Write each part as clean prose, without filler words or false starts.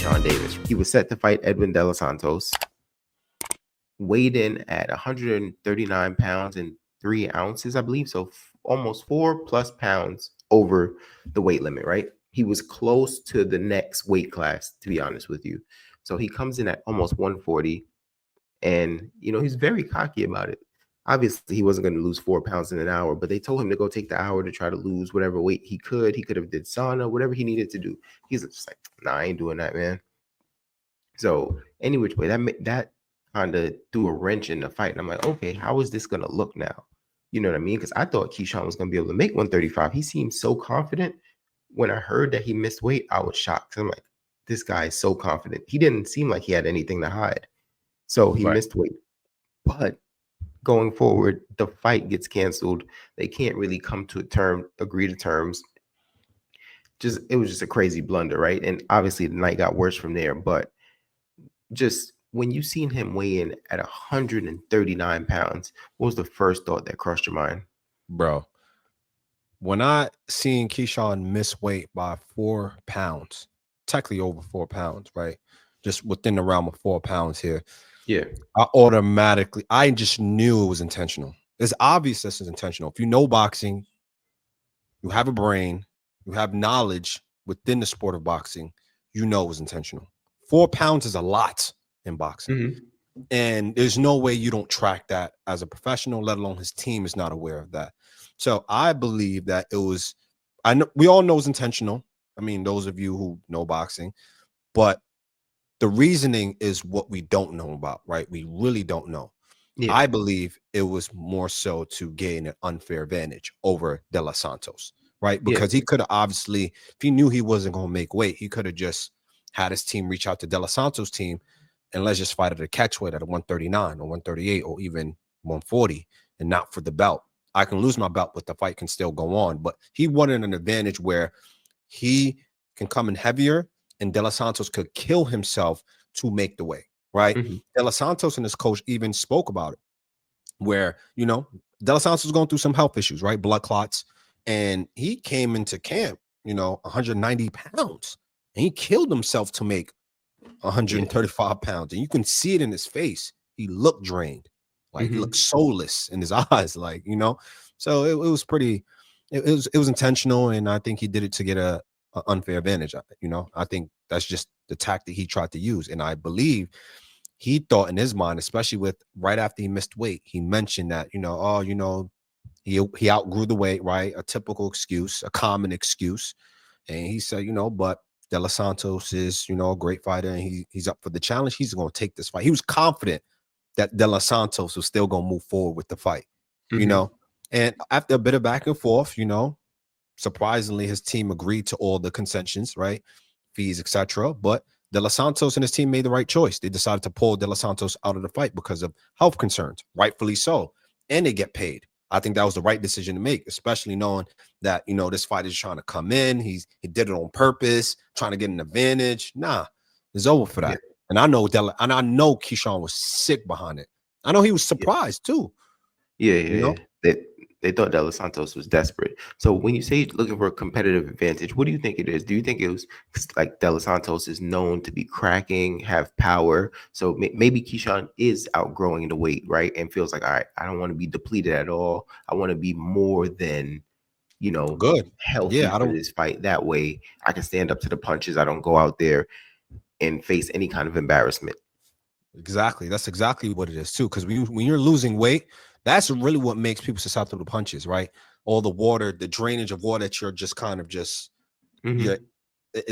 Keyshawn Davis. He was set to fight Edwin De Los Santos, weighed in at 139 pounds and 3 ounces, I believe. So almost 4+ pounds over the weight limit, right? He was close to the next weight class, to be honest with you. So he comes in at almost 140, and he's very cocky about it. Obviously, he wasn't going to lose 4 pounds in an hour, but they told him to go take the hour to try to lose whatever weight he could. He could have did sauna, whatever he needed to do. He's just like, nah, I ain't doing that, man. So any which way, that kind of threw a wrench in the fight. And I'm like, okay, how is this going to look now? You know what I mean? Because I thought Keyshawn was going to be able to make 135. He seemed so confident. When I heard that he missed weight, I was shocked. I'm like, this guy is so confident. He didn't seem like he had anything to hide. So he missed weight. But going forward, the fight gets canceled. They can't really come to agree to terms. It was just a crazy blunder, right? And obviously the night got worse from there. But just when you seen him weigh in at 139 pounds, what was the first thought that crossed your mind? Bro, when I seen Keyshawn miss weight by 4 pounds, technically over 4 pounds, right? Just within the realm of 4 pounds here. Yeah. I just knew it was intentional. It's obvious this is intentional. If you know boxing, you have a brain, you have knowledge within the sport of boxing, you know it was intentional. 4 pounds is a lot in boxing. Mm-hmm. And there's no way you don't track that as a professional, let alone his team is not aware of that. So I believe that it was, I know we all know it's intentional. I mean, those of you who know boxing, but the reasoning is what we don't know about, right? We really don't know. Yeah. I believe it was more so to gain an unfair advantage over De Los Santos, right? Because he could have obviously, if he knew he wasn't going to make weight, he could have just had his team reach out to De Los Santos' team and let's just fight at a catch weight at a 139 or 138 or even 140 and not for the belt. I can lose my belt, but the fight can still go on. But he wanted an advantage where he can come in heavier and De Los Santos could kill himself to make the weight, right? Mm-hmm. De Los Santos and his coach even spoke about it, where, De Los Santos was going through some health issues, right? Blood clots. And he came into camp, 190 pounds. And he killed himself to make 135 pounds. And you can see it in his face. He looked drained. Like, he looked soulless in his eyes, like, So it was pretty, it was intentional. And I think he did it to get a unfair advantage. I think that's just the tactic he tried to use. And I believe he thought in his mind, especially with right after he missed weight, he mentioned that, he outgrew the weight, right? A typical excuse, a common excuse. And he said, but De Los Santos is, a great fighter and he's up for the challenge. He's going to take this fight. He was confident that De Los Santos was still going to move forward with the fight, and after a bit of back and forth, surprisingly, his team agreed to all the concessions, right? Fees, etc. But De Los Santos and his team made the right choice. They decided to pull De Los Santos out of the fight because of health concerns, rightfully so. And they get paid. I think that was the right decision to make, especially knowing that, this fight is trying to come in. He did it on purpose, trying to get an advantage. Nah, it's over for that. Yeah. And I know Keyshawn was sick behind it. I know he was surprised too. Yeah. They thought De Los Santos was desperate. So when you say looking for a competitive advantage, what do you think it is? Do you think it was like De Los Santos is known to be cracking, have power? So maybe Keyshawn is outgrowing the weight, right? And feels like, all right, I don't want to be depleted at all. I want to be more than, good, healthy for this fight. That way I can stand up to the punches. I don't go out there and face any kind of embarrassment. Exactly. That's exactly what it is too. Because when you're losing weight, that's really what makes people susceptible to punches, right? All the water, the drainage of water that you're just kind of is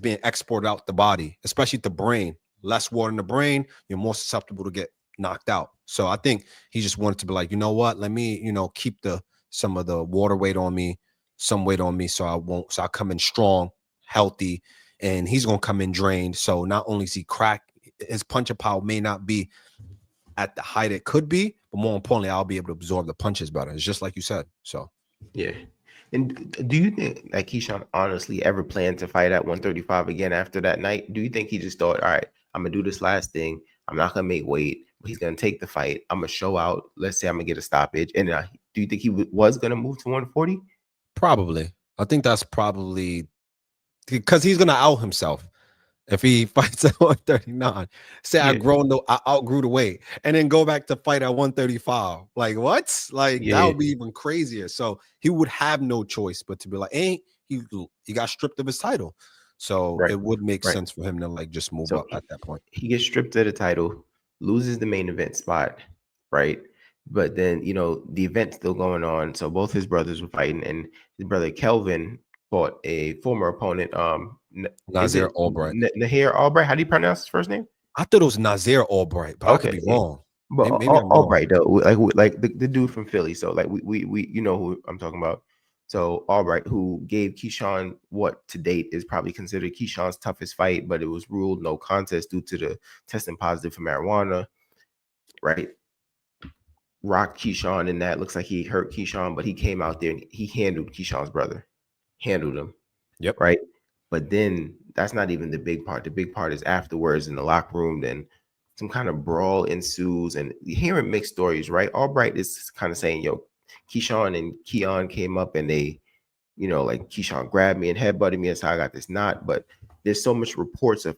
being exported out the body, especially the brain. Less water in the brain, you're more susceptible to get knocked out. So I think he just wanted to be like, you know what? Let me, keep some of the water weight on me, some weight on me, so I come in strong, healthy, and he's gonna come in drained. So not only is he cracked, his punching power may not be at the height it could be, but more importantly, I'll be able to absorb the punches better. It's just like you said. So yeah. And do you think like Keyshawn honestly ever planned to fight at 135 again after that night? Do you think he just thought, all right, I'm gonna do this last thing, I'm not gonna make weight, but he's gonna take the fight, I'm gonna show out, let's say I'm gonna get a stoppage, and do you think he was gonna move to 140? Probably. I think that's probably because he's gonna out himself. If he fights at 139, say Yeah, I outgrew the weight, and then go back to fight at 135. Like what? Like that yeah, would be even crazier. So he would have no choice but to be like, ain't he got stripped of his title. So right, it would make right. sense for him to like just move So up at that point. he gets stripped of the title, loses the main event spot, right? But then, the event's still going on. So both his brothers were fighting, and his brother Kelvin fought a former opponent. Is Nazir it Albright. Nahir Albright? How do you pronounce his first name? I thought it was Nazir Albright, but I could Okay, be yeah. wrong. But Maybe I'm wrong. Albright though, like the dude from Philly. So like we you know who I'm talking about. So Albright, who gave Keyshawn what to date is probably considered Keyshawn's toughest fight, but it was ruled no contest due to the testing positive for marijuana, right? Rocked Keyshawn in that. Looks like he hurt Keyshawn, but he came out there and he handled Keyshawn's brother, handled him, Yep. right? But then that's not even the big part. The big part is afterwards in the locker room. Then some kind of brawl ensues, and hearing mixed stories, right? Albright is kind of saying, "Yo, Keyshawn and Keon came up and they, like Keyshawn grabbed me and headbutted me. That's how I got this knot." But there's so much reports of,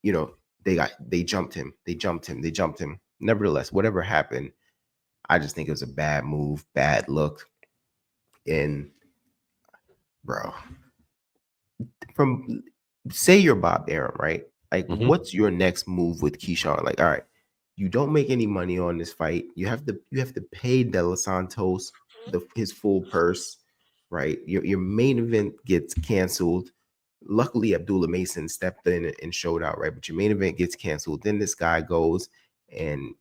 they jumped him, they jumped him, they jumped him. Nevertheless, whatever happened, I just think it was a bad move, bad look, and bro, from say you're Bob Arum, right? Like, Mm-hmm. what's your next move with Keyshawn? Like, all right, you don't make any money on this fight. You have to pay De Los Santos his full purse, right? Your main event gets canceled. Luckily, Abdullah Mason stepped in and showed out, right? But your main event gets canceled. Then this guy goes and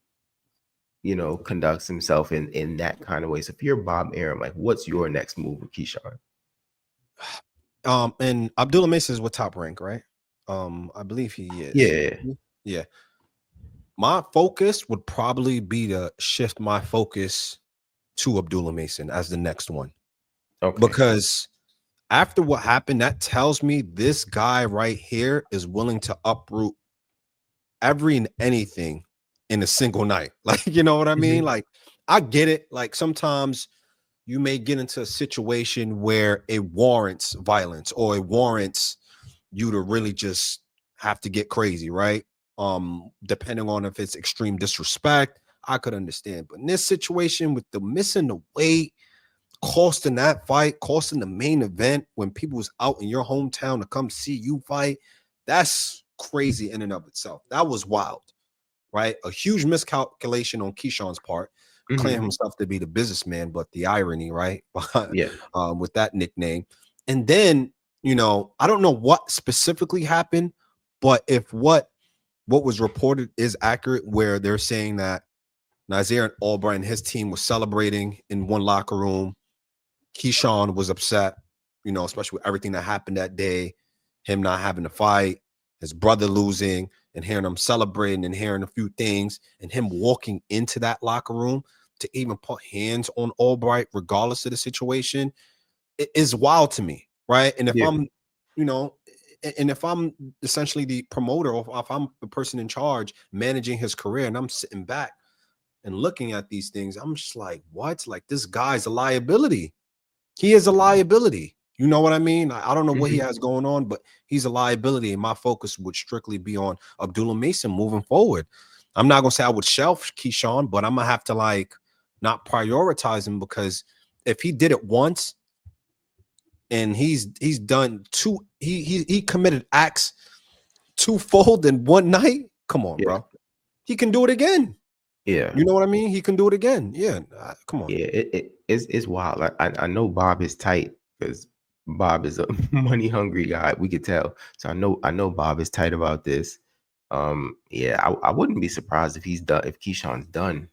conducts himself in that kind of way. So if you're Bob Arum, like, what's your next move with Keyshawn? And Abdullah Mason is with Top Rank, right? I believe he is. Yeah. Yeah. My focus would probably be to shift my focus to Abdullah Mason as the next one. Okay. Because after what happened, that tells me this guy right here is willing to uproot every and anything in a single night. Like, you know what I mean? Mhm. Like, I get it. Like, sometimes you may get into a situation where it warrants violence or it warrants you to really just have to get crazy, right? Depending on if it's extreme disrespect, I could understand. But in this situation with the missing the weight, costing that fight, costing the main event when people was out in your hometown to come see you fight, that's crazy in and of itself. That was wild, right? A huge miscalculation on Keyshawn's part, claiming Mhm. himself to be the businessman, but the irony, right? Yeah. With that nickname. And then, I don't know what specifically happened, but if what was reported is accurate, where they're saying that Nazir and Albright and his team was celebrating in one locker room, Keyshawn was upset, especially with everything that happened that day, him not having to fight, his brother losing, and hearing him celebrating and hearing a few things, and him walking into that locker room to even put hands on Albright, regardless of the situation, it is wild to me, right? And if Yeah. I'm, and if I'm essentially the promoter, or if I'm the person in charge managing his career, and I'm sitting back and looking at these things, I'm just like, what? Like, this guy's a liability. He is a liability. You know what I mean? I don't know what he Mhm. has going on, but he's a liability. And my focus would strictly be on Abdullah Mason moving forward. I'm not gonna say I would shelf Keyshawn, but I'm gonna have to like not prioritize him, because if he did it once and he's done two, he committed acts twofold in one night. Come on, Yeah. bro. He can do it again. Yeah. You know what I mean? He can do it again. Yeah. Come on. Yeah. It's wild. I know Bob is tight because Bob is a money hungry guy. We could tell. So I know Bob is tight about this. Yeah, I wouldn't be surprised if he's done, if Keyshawn's done.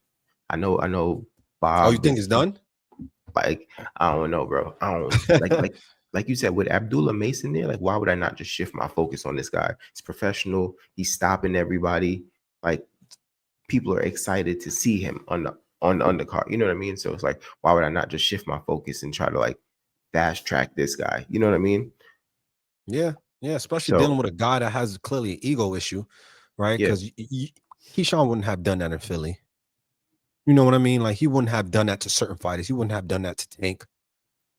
I know Oh, you Bob think is it's done? like, I don't know, bro. I don't like you said with Abdullah Mason there, like, why would I not just shift my focus on this guy? He's professional, he's stopping everybody. Like, people are excited to see him on the undercard. You know what I mean? So it's like, why would I not just shift my focus and try to like fast track this guy? You know what I mean? Yeah, yeah, especially So dealing with a guy that has clearly an ego issue, right? yeah, Because Keyshawn wouldn't have done that in Philly. You know what I mean? Like, he wouldn't have done that to certain fighters. He wouldn't have done that to Tank.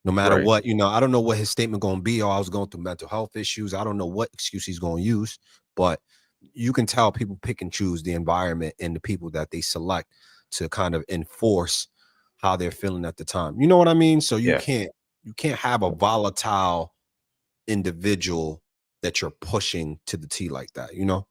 No matter right. what, I don't know what his statement going to be. Oh, I was going through mental health issues. I don't know what excuse he's going to use, but you can tell people pick and choose the environment and the people that they select to kind of enforce how they're feeling at the time. You know what I mean? So you Yeah. can't have a volatile individual that you're pushing to the T like that, you know?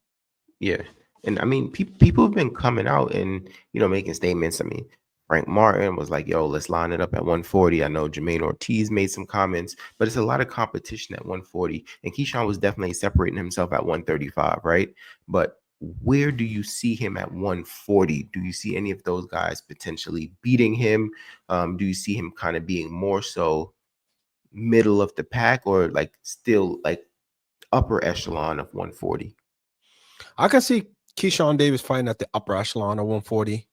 Yeah, and I mean, people have been coming out and making statements. I mean, Frank Martin was like, "Yo, let's line it up at 140." I know Jermaine Ortiz made some comments, but it's a lot of competition at 140, and Keyshawn was definitely separating himself at 135, right? But where do you see him at 140? Do you see any of those guys potentially beating him? Do you see him kind of being more so middle of the pack, or like still like upper echelon of 140? I can see Keyshawn Davis fighting at the upper echelon of 140.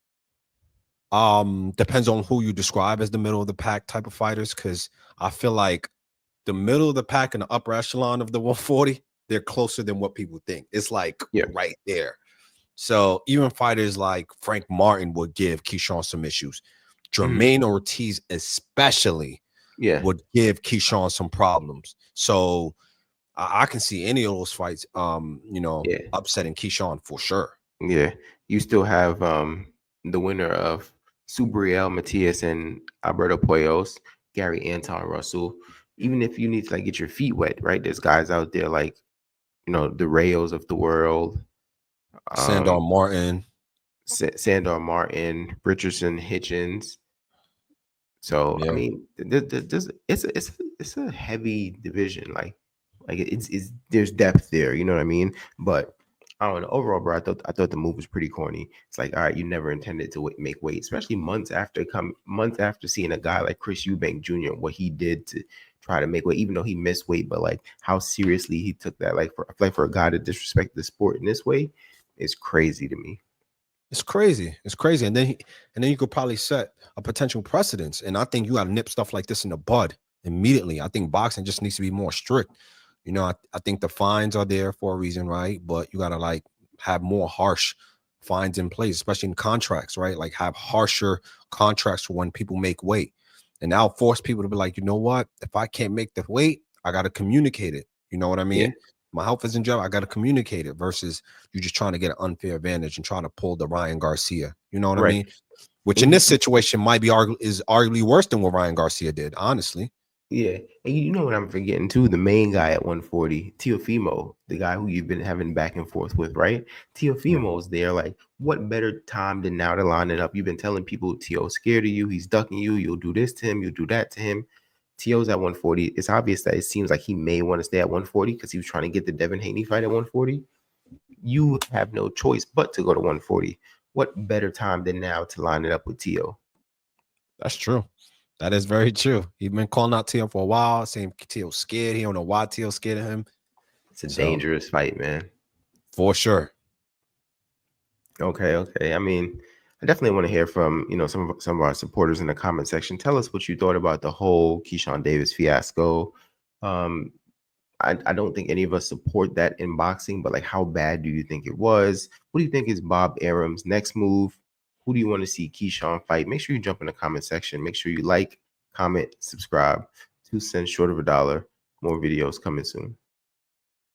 Depends on who you describe as the middle of the pack type of fighters, because I feel like the middle of the pack and the upper echelon of the 140, they're closer than what people think. It's like Yeah. right there. So even fighters like Frank Martin would give Keyshawn some issues. Mhm. Jermaine Ortiz especially Yeah. would give Keyshawn some problems. So I can see any of those fights, Yeah. upsetting Keyshawn for sure. Yeah. You still have the winner of Subriel Matias and Alberto Poyos, Gary Anton Russell. Even if you need to like get your feet wet, right? There's guys out there like, the Rayos of the world, Sandor um, Martin. Sandor Martin, Richardson Hitchens. So I Yeah. mean, it's a heavy division. Like it's there's depth there. You know what I mean? But I don't know. Overall, bro, I thought the move was pretty corny. It's like, all right, you never intended to make weight, especially months after seeing a guy like Chris Eubank Jr. what he did to try to make weight, even though he missed weight, but like how seriously he took that. Like for a guy to disrespect the sport in this way is crazy to me. It's crazy. It's crazy. And then you could probably set a potential precedence. And I think you got to nip stuff like this in the bud immediately. I think boxing just needs to be more strict. I think the fines are there for a reason, right? But you got to like have more harsh fines in place, especially in contracts, right? Like have harsher contracts for when people make weight. And now force people to be like, you know what? If I can't make the weight, I got to communicate it. You know what I Yeah. mean? My health is in jail. I got to communicate it versus you just trying to get an unfair advantage and trying to pull the Ryan Garcia. You know what I Right. mean? Which in And this situation might be is arguably worse than what Ryan Garcia did, honestly. yeah, and you know what I'm forgetting too? The main guy at 140, Teofimo, the guy who you've been having back and forth with, right? Yeah. Teofimo's there. Like, what better time than now to line it up? You've been telling people Tio's scared of you. He's ducking you. You'll do this to him. You'll do that to him. Tio's at 140. It's obvious that it seems like he may want to stay at 140 because he was trying to get the Devin Haney fight at 140. You have no choice but to go to 140. What better time than now to line it up with Tio? That's true. That is very true. He's been calling out Tio for a while, saying Tio's scared. He don't know why Tio's scared of him. It's a So dangerous fight, man. for sure. Okay. I mean, I definitely want to hear from some of our supporters in the comment section. Tell us what you thought about the whole Keyshawn Davis fiasco. Um, I don't think any of us support that in boxing, but like, how bad do you think it was? What do you think is Bob Arum's next move? Who do you want to see Keyshawn fight? Make sure you jump in the comment section. Make sure you like, comment, subscribe. 2 cents short of $1. More videos coming soon.